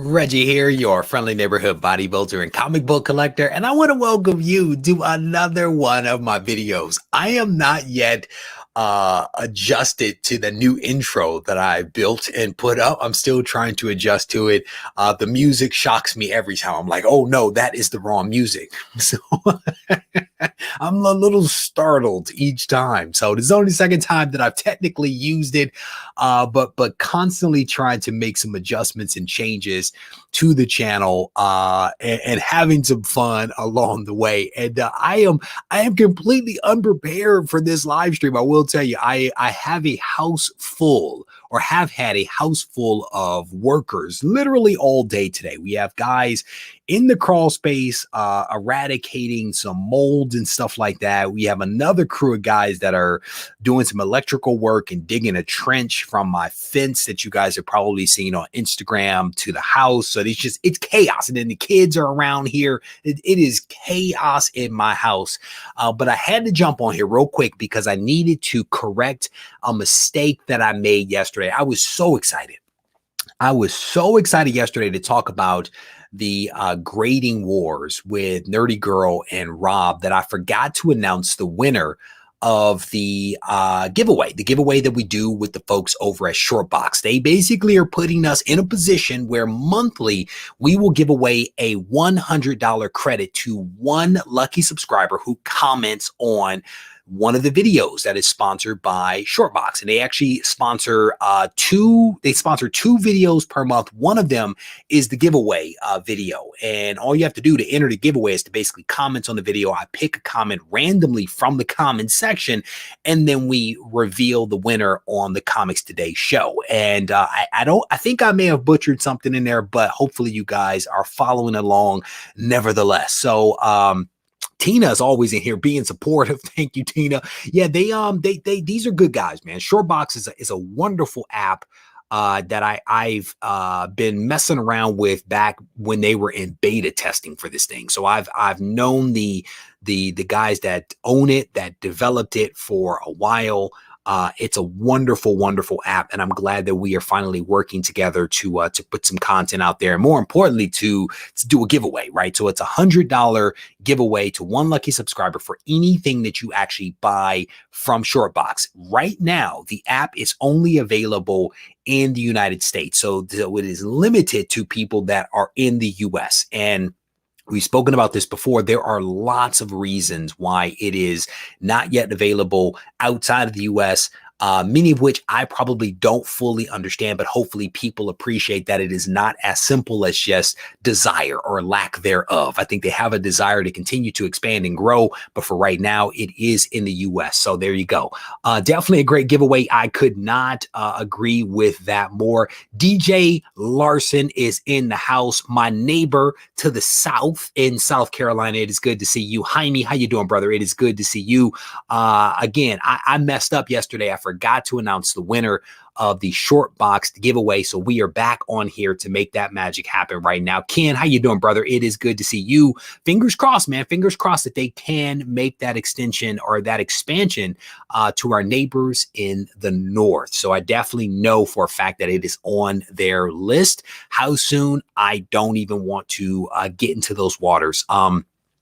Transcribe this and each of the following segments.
Reggie here, your friendly neighborhood bodybuilder and comic book collector, and I want to welcome you to another one of my videos. I am not yet adjusted to the new intro that I built and put up. I'm still trying to adjust to it. The music shocks me every time. I'm like, oh no, that is the wrong music. So I'm a little startled each time. So this is only the second time that I've technically used it, but constantly trying to make some adjustments and changes to the channel and having some fun along the way. And I am completely unprepared for this live stream. I will tell you, I have a house full, or have had a house full of workers literally all day today. We have guys in the crawl space eradicating some molds and stuff like that. We have another crew of guys that are doing some electrical work and digging a trench from my fence that you guys have probably seen on Instagram to the house. So it's chaos. And then the kids are around here. It is chaos in my house. But I had to jump on here real quick because I needed to correct a mistake that I made yesterday. I was so excited. I was so excited yesterday to talk about the grading wars with Nerdy Girl and Rob that I forgot to announce the winner of the giveaway that we do with the folks over at ShortBoxed. They basically are putting us in a position where monthly we will give away a $100 credit to one lucky subscriber who comments on one of the videos that is sponsored by ShortBoxed. And they actually sponsor two videos per month. One of them is the giveaway video. And all you have to do to enter the giveaway is to basically comment on the video. I pick a comment randomly from the comment section, and then we reveal the winner on the Comics Today show. And I think I may have butchered something in there, but hopefully you guys are following along nevertheless. So, Tina is always in here being supportive. Thank you, Tina. Yeah, these are good guys, man. ShortBoxed is a wonderful app that I've been messing around with back when they were in beta testing for this thing. So I've known the guys that own it, that developed it for a while. It's a wonderful, wonderful app, and I'm glad that we are finally working together to put some content out there, and more importantly, to do a giveaway, right? So it's $100 giveaway to one lucky subscriber for anything that you actually buy from ShortBoxed. Right now, the app is only available in the United States, so it is limited to people that are in the US. And we've spoken about this before. There are lots of reasons why it is not yet available outside of the US, many of which I probably don't fully understand, but hopefully people appreciate that it is not as simple as just desire or lack thereof. I think they have a desire to continue to expand and grow, but for right now, it is in the US. So there you go. Definitely a great giveaway. I could not agree with that more. DJ Larson is in the house, my neighbor to the south in South Carolina. It is good to see you. Jaime, how you doing, brother? It is good to see you. Again, I messed up yesterday. I forgot to announce the winner of the ShortBoxed giveaway. So we are back on here to make that magic happen right now. Ken, how you doing, brother? It is good to see you. Fingers crossed, man. Fingers crossed that they can make that extension or that expansion to our neighbors in the north. So I definitely know for a fact that it is on their list. How soon? I don't even want to get into those waters.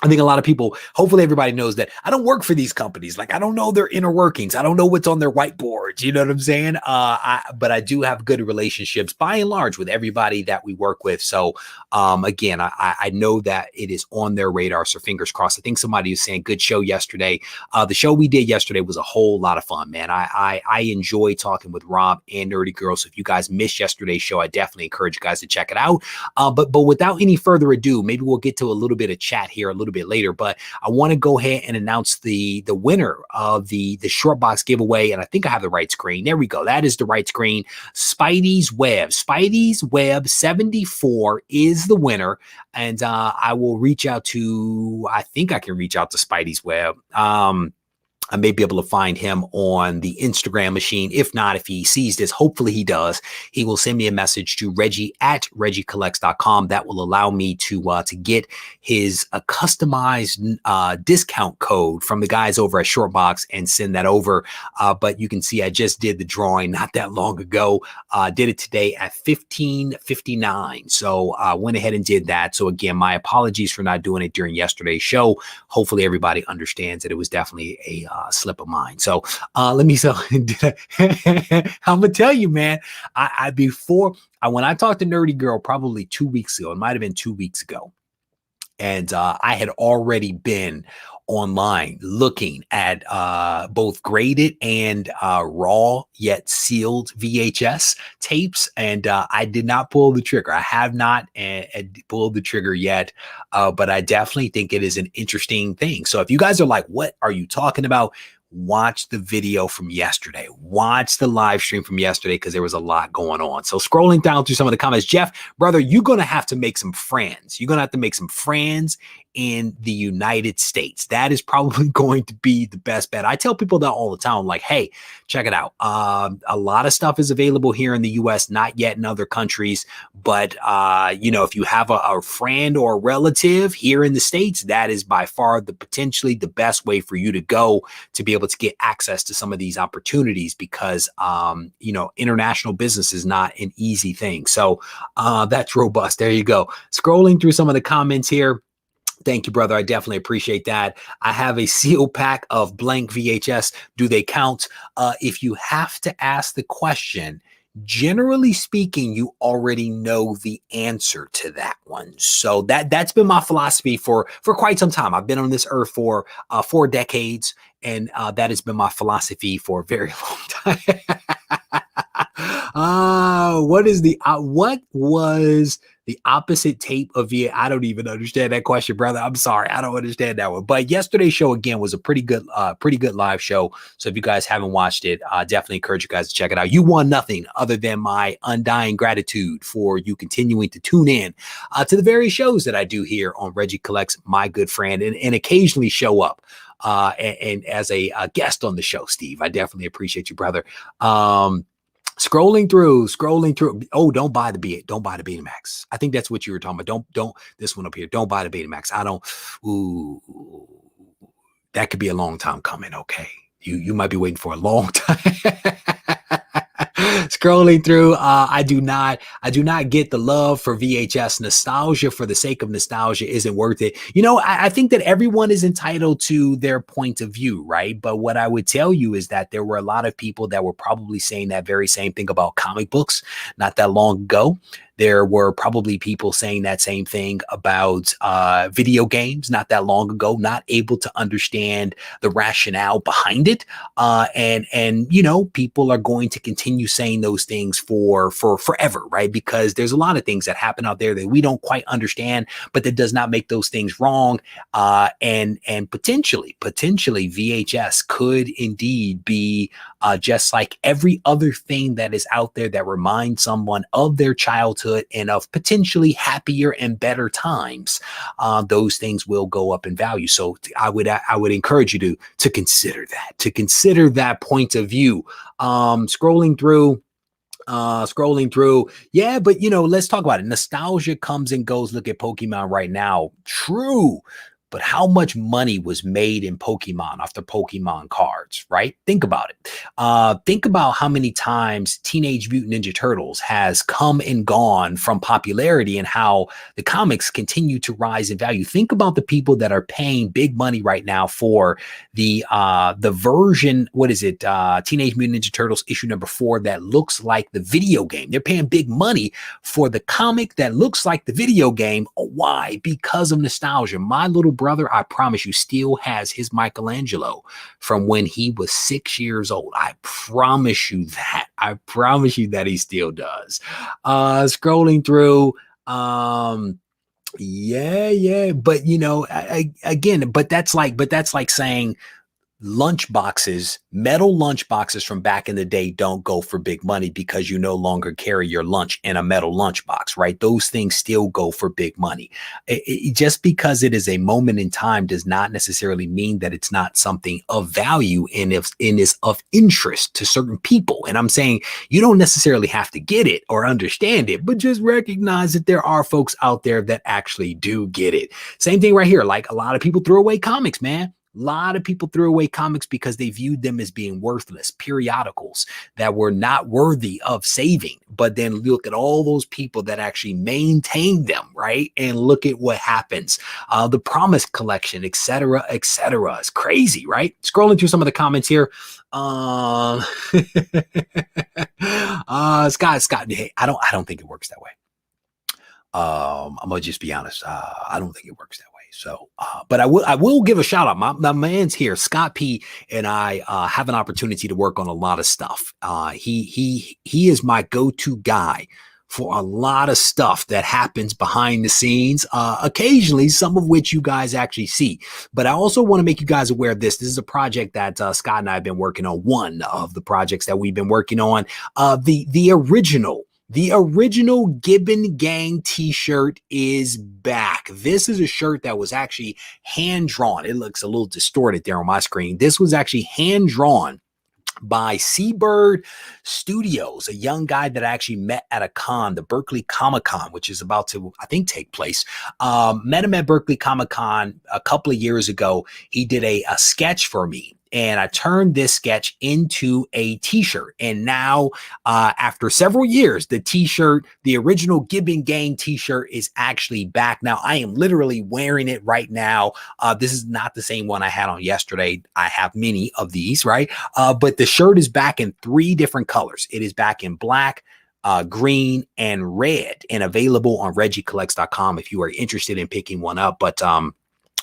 I think a lot of people, hopefully everybody knows that I don't work for these companies. Like, I don't know their inner workings. I don't know what's on their whiteboards. You know what I'm saying? But I do have good relationships by and large with everybody that we work with. So again, I know that it is on their radar. So fingers crossed. I think somebody was saying good show yesterday. The show we did yesterday was a whole lot of fun, man. I enjoy talking with Rob and Nerdy Girl. So if you guys missed yesterday's show, I definitely encourage you guys to check it out. But without any further ado, maybe we'll get to a little bit of chat here a little bit later, but I want to go ahead and announce the winner of the ShortBoxed giveaway. And I think I have the right screen. There we go. That is the right screen. Spidey's Web 74 is the winner. And I will reach out to, I think I can reach out to Spidey's Web. I may be able to find him on the Instagram machine. If not, if he sees this, hopefully he does. He will send me a message to Regie at regiecollects.com. That will allow me to get his customized discount code from the guys over at ShortBoxed and send that over. But you can see I just did the drawing not that long ago. Did it today at 15:59. So I went ahead and did that. So again, my apologies for not doing it during yesterday's show. Hopefully everybody understands that it was definitely a slip of mine. So let me I'm gonna tell you, man. When I talked to Nerdy Girl probably 2 weeks ago, it might have been 2 weeks ago, and I had already been online looking at both graded and raw yet sealed VHS tapes, and I did not pull the trigger. I have not pulled the trigger yet, but I definitely think it is an interesting thing. So if you guys are like, what are you talking about? Watch the video from yesterday. Watch the live stream from yesterday, because there was a lot going on. So scrolling down through some of the comments, Jeff, brother, you're going to have to make some friends. You're going to have to make some friends in the United States. That is probably going to be the best bet. I tell people that all the time. I'm like, hey, check it out. A lot of stuff is available here in the US, not yet in other countries. But, if you have a friend or a relative here in the States, that is by far potentially the best way for you to go to be able to get access to some of these opportunities, because, international business is not an easy thing. So that's robust. There you go. Scrolling through some of the comments here. Thank you, brother. I definitely appreciate that. I have a sealed pack of blank VHS. Do they count? If you have to ask the question, generally speaking, you already know the answer to that one. So that's been my philosophy for quite some time. I've been on this earth for 4 decades, and that has been my philosophy for a very long time. What was the opposite tape of VA? I don't even understand that question, brother. I'm sorry. I don't understand that one. But yesterday's show, again, was a pretty good live show. So if you guys haven't watched it, definitely encourage you guys to check it out. You won nothing other than my undying gratitude for you continuing to tune in to the various shows that I do here on Regie Collects, my good friend, and occasionally show up and as a guest on the show, Steve. I definitely appreciate you, brother. Scrolling through. Oh, don't buy the Betamax. I think that's what you were talking about. Don't this one up here. Don't buy the Betamax. Ooh, that could be a long time coming. Okay. You might be waiting for a long time. Scrolling through, I do not get the love for VHS. Nostalgia for the sake of nostalgia isn't worth it. I think that everyone is entitled to their point of view, right? But what I would tell you is that there were a lot of people that were probably saying that very same thing about comic books not that long ago. There were probably people saying that same thing about video games not that long ago, not able to understand the rationale behind it. And people are going to continue saying those things for forever, right? Because there's a lot of things that happen out there that we don't quite understand, but that does not make those things wrong. And potentially VHS could indeed be just like every other thing that is out there that reminds someone of their childhood and of potentially happier and better times. Those things will go up in value. So I would encourage you to consider that point of view. Scrolling through. Yeah, but let's talk about it. Nostalgia comes and goes. Look at Pokemon right now. True. But how much money was made in Pokemon off the Pokemon cards, right? Think about it. Think about how many times Teenage Mutant Ninja Turtles has come and gone from popularity and how the comics continue to rise in value. Think about the people that are paying big money right now for the version, what is it? Teenage Mutant Ninja Turtles issue number 4 that looks like the video game. They're paying big money for the comic that looks like the video game. Why? Because of nostalgia. My little brother, I promise you, still has his Michelangelo from when he was 6 years old. I promise you that. He still does. Scrolling through, yeah, but again, but that's like saying lunch boxes, metal lunch boxes from back in the day don't go for big money because you no longer carry your lunch in a metal lunch box, right? Those things still go for big money. Just because it is a moment in time does not necessarily mean that it's not something of value and is of interest to certain people. And I'm saying you don't necessarily have to get it or understand it, but just recognize that there are folks out there that actually do get it. Same thing right here. Like a lot of people throw away comics, man. A lot of people threw away comics because they viewed them as being worthless periodicals that were not worthy of saving. But then look at all those people that actually maintained them, right? And look at what happens. The Promise collection, etc., etc. It's crazy, right? Scrolling through some of the comments here. Scott, hey, I don't think it works that way. I'm gonna just be honest. I don't think it works that way. So, but I will give a shout out. My man's here, Scott P, and I have an opportunity to work on a lot of stuff. He is my go-to guy for a lot of stuff that happens behind the scenes, occasionally, some of which you guys actually see. But I also want to make you guys aware of this. This is a project that Scott and I have been working on. One of the projects that we've been working on, the original Gibbon Gang t-shirt is back. This is a shirt that was actually hand-drawn. It looks a little distorted there on my screen. This was actually hand-drawn by Seabird Studios, a young guy that I actually met at a con, the Berkeley Comic Con, which is about to, I think, take place. Met him at Berkeley Comic Con a couple of years ago. He did a sketch for me. And I turned this sketch into a t-shirt. And now, after several years, the t-shirt, the original Gibbon Gang t-shirt is actually back. Now, I am literally wearing it right now. This is not the same one I had on yesterday. I have many of these, right? But the shirt is back in 3 different colors. It is back in black, green, and red, and available on regiecollects.com if you are interested in picking one up. But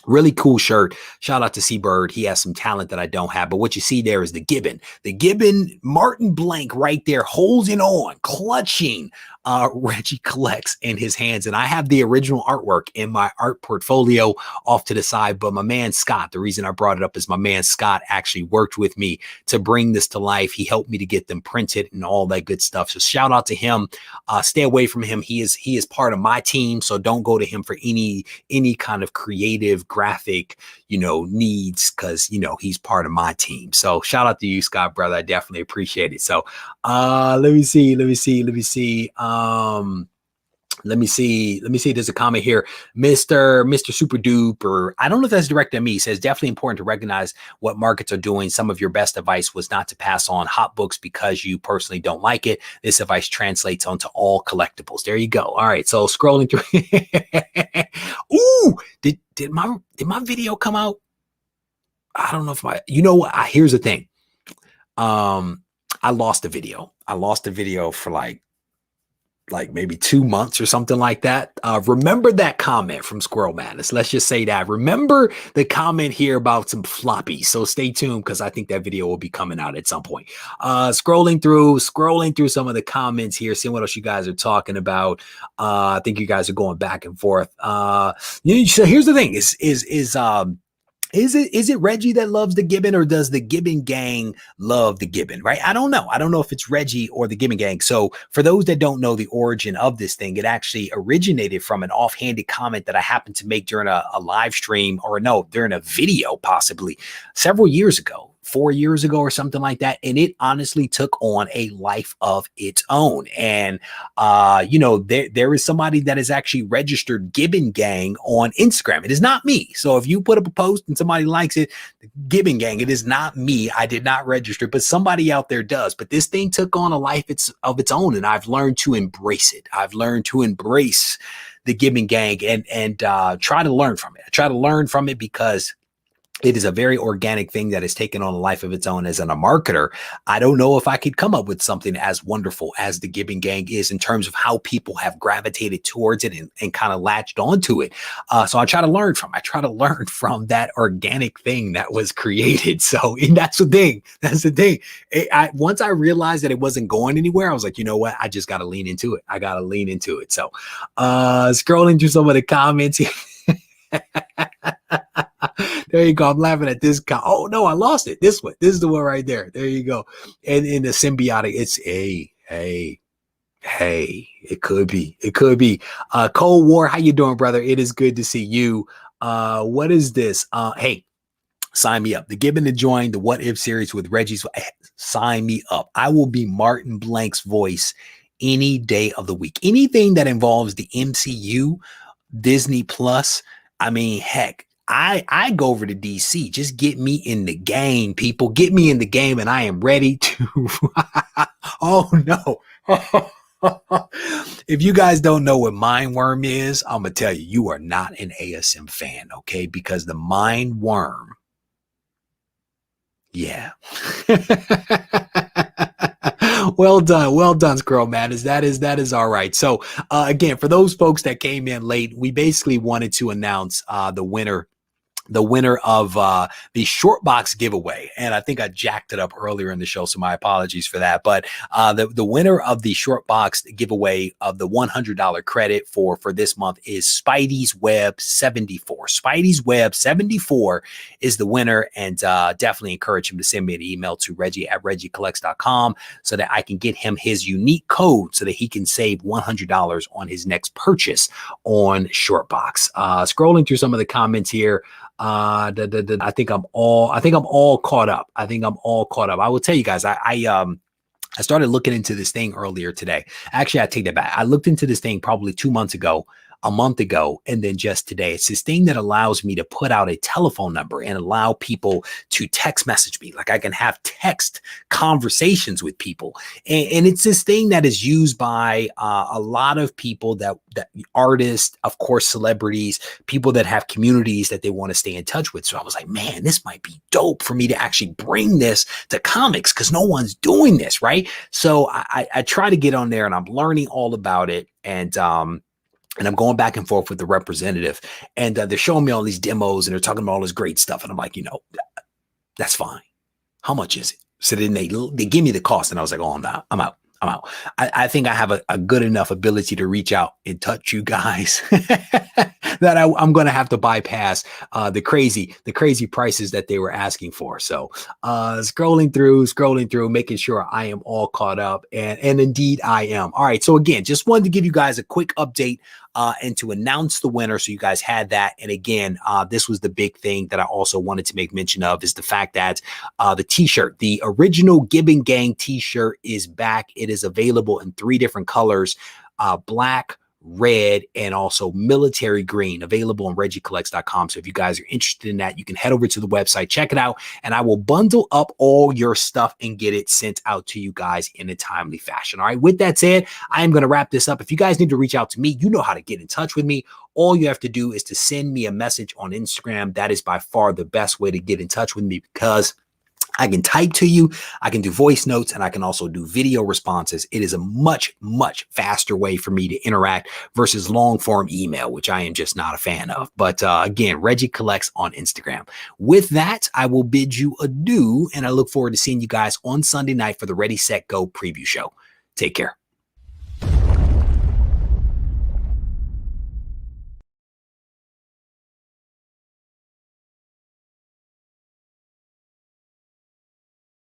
really cool shirt. Shout out to Seabird. He has some talent that I don't have. But what you see there is the Gibbon Martin Blank right there, holding on, clutching Regie Collects in his hands. And I have the original artwork in my art portfolio off to the side. But my man Scott, the reason I brought it up is my man Scott actually worked with me to bring this to life. He helped me to get them printed and all that good stuff. So shout out to him. Stay away from him. He is part of my team. So don't go to him for any kind of creative graphic, needs, because he's part of my team. So shout out to you, Scott, brother. I definitely appreciate it. So let me see. There's a comment here. Mr. Super Duper. I don't know if that's directed at me. He says, definitely important to recognize what markets are doing. Some of your best advice was not to pass on hot books because you personally don't like it. This advice translates onto all collectibles. There you go. All right. So scrolling through. Ooh, did my video come out? I don't know if here's the thing. I lost the video. I lost the video for like maybe 2 months or something like that. Remember that comment from Squirrel Madness. Let's just say that. Remember the comment here about some floppies. So stay tuned because I think that video will be coming out at some point. Scrolling through some of the comments here, seeing what else you guys are talking about. I think you guys are going back and forth. So here's the thing: is it Regie that loves the Gibbon, or does the Gibbon Gang love the Gibbon, right? I don't know. I don't know if it's Regie or the Gibbon Gang. So for those that don't know the origin of this thing, it actually originated from an offhanded comment that I happened to make during a live stream, or no, during a video possibly several years ago. 4 years ago or something like that. And it honestly took on a life of its own. And, there is somebody that is actually registered Gibbon Gang on Instagram. It is not me. So if you put up a post and somebody likes it, Gibbon Gang, it is not me. I did not register, but somebody out there does. But this thing took on a life of its own. And I've learned to embrace it. I've learned to embrace the Gibbon Gang and try to learn from it. I try to learn from it because it is a very organic thing that has taken on a life of its own. As a marketer, I don't know if I could come up with something as wonderful as the Gibbon Gang is in terms of how people have gravitated towards it and kind of latched onto it. So I try to learn from that organic thing that was created. So, and that's the thing. Once I realized that it wasn't going anywhere, I was like, you know what? I just got to lean into it. So scrolling through some of the comments here. There you go. I'm laughing at this guy. Oh no, I lost it. This one. This is the one right there. There you go. And in the symbiotic, it's hey, it could be. It could be. Cold War, how you doing, brother? It is good to see you. What is this? Hey, sign me up. The Gibbon to join the What If series with Reggie's. Sign me up. I will be Martin Blank's voice any day of the week. Anything that involves the MCU, Disney Plus. I mean, heck, I go over to DC. Just get me in the game, people. Get me in the game, and I am ready to. Oh no. If you guys don't know what Mind Worm is, I'm gonna tell you, you are not an ASM fan, okay? Because the Mind Worm, yeah. Well done, Squirrel Madness. That is all right. So again, for those folks that came in late, we basically wanted to announce the winner of the ShortBoxed giveaway. And I think I jacked it up earlier in the show, so my apologies for that. But the winner of the ShortBoxed giveaway of the $100 credit for this month is Spidey's Web 74. Spidey's Web 74 is the winner, and definitely encourage him to send me an email to Regie@RegieCollects.com so that I can get him his unique code so that he can save $100 on his next purchase on ShortBoxed. Scrolling through some of the comments here. I think I'm all caught up. I will tell you guys, I started looking into this thing earlier today. Actually, I take that back. I looked into this thing probably 2 months ago, a month ago, and then just today. It's this thing that allows me to put out a telephone number and allow people to text message me. Like I can have text conversations with people. And it's this thing that is used by a lot of people that artists, of course, celebrities, people that have communities that they want to stay in touch with. So I was like, man, this might be dope for me to actually bring this to comics because no one's doing this, right? So I try to get on there and I'm learning all about it. And I'm going back and forth with the representative, and they're showing me all these demos and they're talking about all this great stuff. And I'm like, that's fine. How much is it? So then they give me the cost, and I was like, oh, I'm out. I think I have a good enough ability to reach out and touch you guys that I'm going to have to bypass the crazy prices that they were asking for. So scrolling through, making sure I am all caught up, and indeed I am. All right. So again, just wanted to give you guys a quick update and to announce the winner. So you guys had that. And again, this was the big thing that I also wanted to make mention of, is the fact that the t-shirt, the original Gibbon Gang t-shirt, is back. It is available in 3 different colors, black, red, and also military green, available on RegieCollects.com. So if you guys are interested in that, you can head over to the website, check it out, and I will bundle up all your stuff and get it sent out to you guys in a timely fashion. All right. With that said, I am going to wrap this up. If you guys need to reach out to me, you know how to get in touch with me. All you have to do is to send me a message on Instagram. That is by far the best way to get in touch with me, because I can type to you, I can do voice notes, and I can also do video responses. It is a much, much faster way for me to interact versus long form email, which I am just not a fan of. But again, Regie Collects on Instagram. With that, I will bid you adieu, and I look forward to seeing you guys on Sunday night for the Ready, Set, Go preview show. Take care.